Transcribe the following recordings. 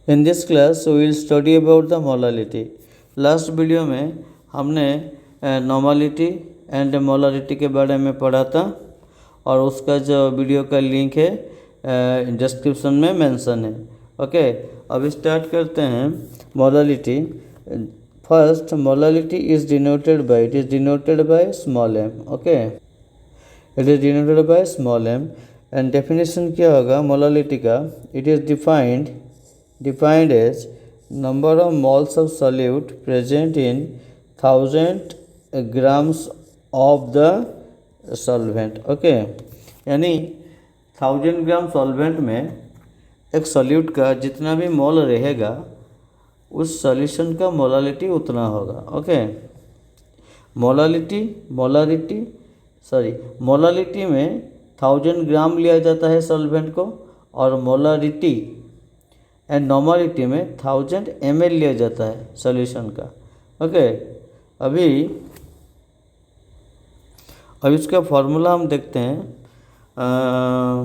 In this class we will study about the molality. Last video में हमने normality and molality के बारे में पढ़ा था और उसका जो वीडियो का लिंक है डिस्क्रिप्शन में मेंशन है। ओके, अब स्टार्ट करते हैं molality. First, molality is denoted by small m। Okay, it is denoted by small m and definition क्या होगा मोलालिटी का? It is defined as number of moles of solute present in 1000 grams of the solvent। Okay, यानी 1000 ग्राम solvent में एक solute का जितना भी मोल रहेगा उस सॉल्यूशन का मोलालिटी उतना होगा। ओके, मोलालिटी में 1000 ग्राम लिया जाता है सॉल्वेंट को और मोलारिटी एंड नॉर्मलिटी में 1000 ml लिया जाता है सॉल्यूशन का। ओके, अभी इसका फॉर्मूला हम देखते हैं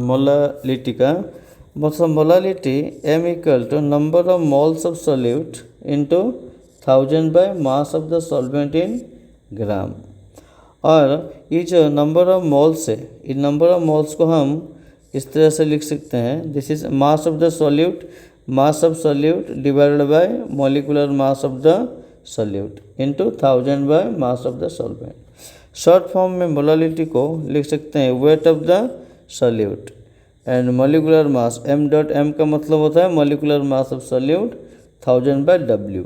मोलालिटी का। मतलब molality m equal to number of moles of solute into 1000 by mass of the solvent in gram. और ये जो नंबर ऑफ मोल्स है, इन नंबर ऑफ मोल्स को हम इस तरह से लिख सकते हैं, this is mass of the solute, mass of solute divided by molecular mass of the solute into 1000 by mass of the solvent. Short form में मोलालिटी को लिख सकते हैं weight of the solute and molecular mass, m.m का मतलब होता है molecular mass of solute 1000 by w।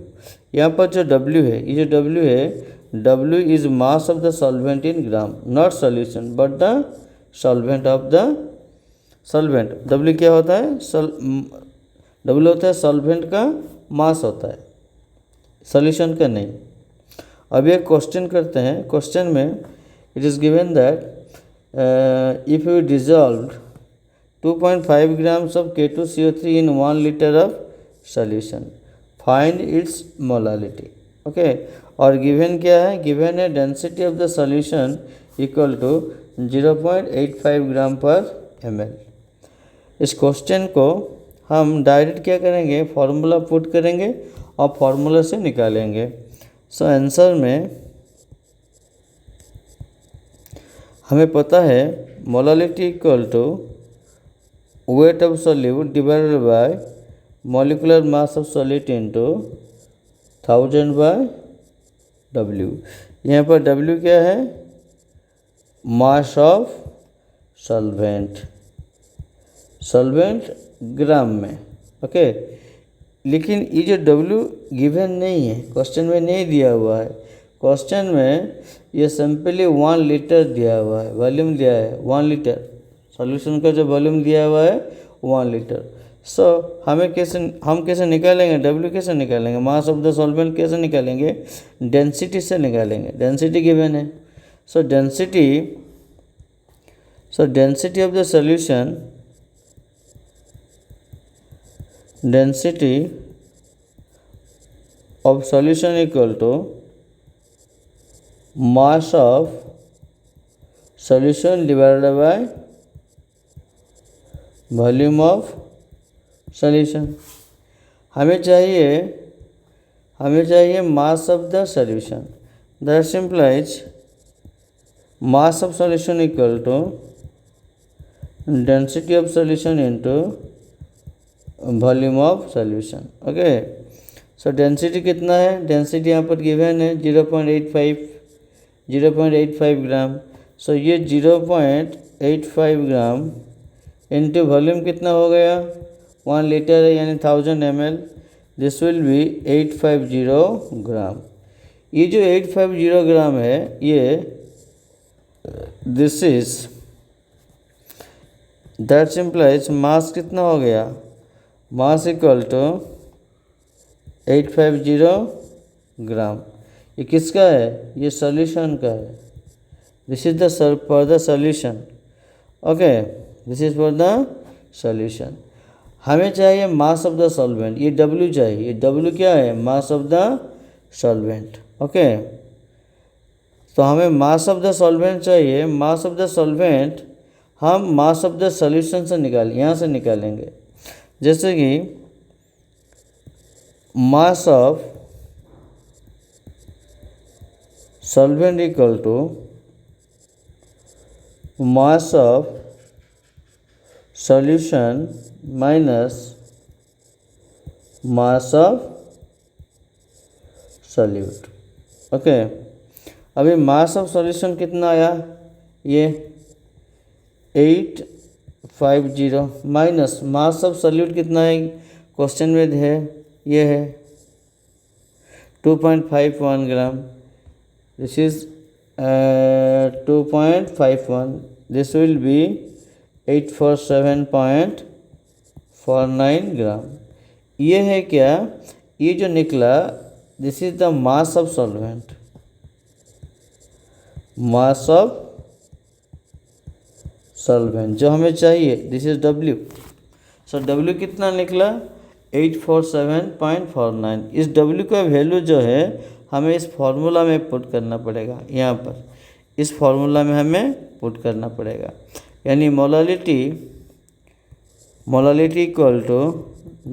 यहाँ पर जो w है, ये जो w है, w is mass of the solvent in gram, not solution but the solvent of the solvent. w क्या होता है? W होता है सॉल्वेंट का मास होता है, सॉल्यूशन का नहीं। अब एक क्वेश्चन करते हैं। क्वेश्चन में it is given that if you dissolve 2.5 grams of K2CO3 in 1 litre of solution, find its molality. Okay, और गिवन क्या है? गिवन है density of the solution equal to 0.85 gram per ml। इस question को हम direct क्या करेंगे? Formula put करेंगे और फार्मूला से निकालेंगे। सो आंसर में हमें पता है molality equal to weight of solute divided by molecular mass of solute into 1000 by w। यहाँ पर w क्या है? मास ऑफ सॉल्वेंट ग्राम में। ओके, लेकिन ये जो W गिवन नहीं है, क्वेश्चन में नहीं दिया हुआ है। क्वेश्चन में ये सिंपली 1 लीटर दिया हुआ है, वॉल्यूम दिया है 1 लीटर, सॉल्यूशन का जो वॉल्यूम दिया हुआ है 1 लीटर। सो हम कैसे निकालेंगे? W कैसे निकालेंगे? मास ऑफ द सॉल्वेंट कैसे निकालेंगे? डेंसिटी से निकालेंगे। डेंसिटी गिवन है। So density of the solution, density of solution equal to mass of solution divided by volume of solution. हमें चाहिए mass of the solution, that simplifies mass of solution equal to density of solution into volume of solution. Okay, so density कितना है? Density यहाँ पर given है 0.85 ग्राम। सो ये 0.85 gram into volume कितना हो गया? 1 लीटर है यानी 1000 ml। दिस विल बी 850 ग्राम। ये जो 850 ग्राम है, ये दिस इज दैट सिंप्लाइज मास कितना हो गया? मास इक्वल टू 850 ग्राम। ये किसका है? ये सॉल्यूशन का है। This is for the solution. Okay, this is for the solution. हमें चाहिए मास ऑफ द सॉल्वेंट, ये W चाहिए। ये W क्या है? मास ऑफ द सॉल्वेंट। ओके, तो हमें मास ऑफ द सॉल्वेंट चाहिए। मास ऑफ द सॉल्वेंट हम मास ऑफ द सॉल्यूशन से यहाँ से निकालेंगे। जैसे कि mass of solvent equal to mass of solution minus mass of solute. Okay, अभी मास ऑफ सॉल्यूशन कितना आया, ये 850 माइनस मास ऑफ सॉल्यूट कितना है, क्वेश्चन में है ये है 2.51 gram. This is 2.51. This will be 847.49 gram. ये है क्या, ये जो निकला this is the mass of solvent, mass of solvent जो हमें चाहिए. This is W. So W कितना निकला 847.49. इस W का वैल्यू जो है हमें इस फॉर्मूला में पुट करना पड़ेगा, यहाँ पर इस फॉर्मूला में हमें पुट करना पड़ेगा. यानी मोलालिटी इक्वल टू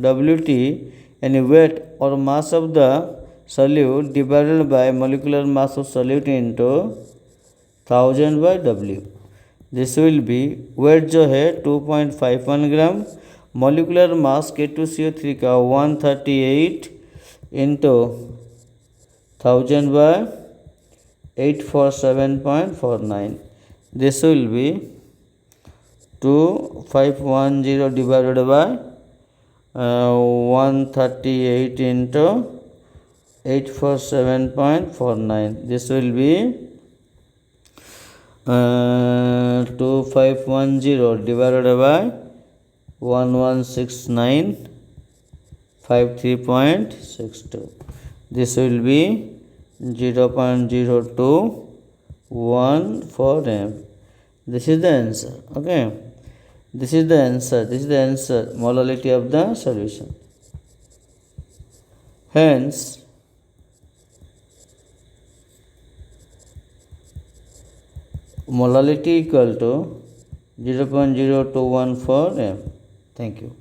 WT यानी वेट और mass of the solute divided by molecular mass of solute into 1000 by W. This will be weight जो है 2.51 ग्राम, मोलिकुलर मास K2CO3 का 138 into 1000 by 847.49. This will be 2510 divided by 138 into 847.49. This will be 2510 divided by 116953.62. This will be 0.0214 m. This is the answer. Okay, this is the answer. This is the answer, molality of the solution. Hence molality equal to 0.0214 m. Thank you.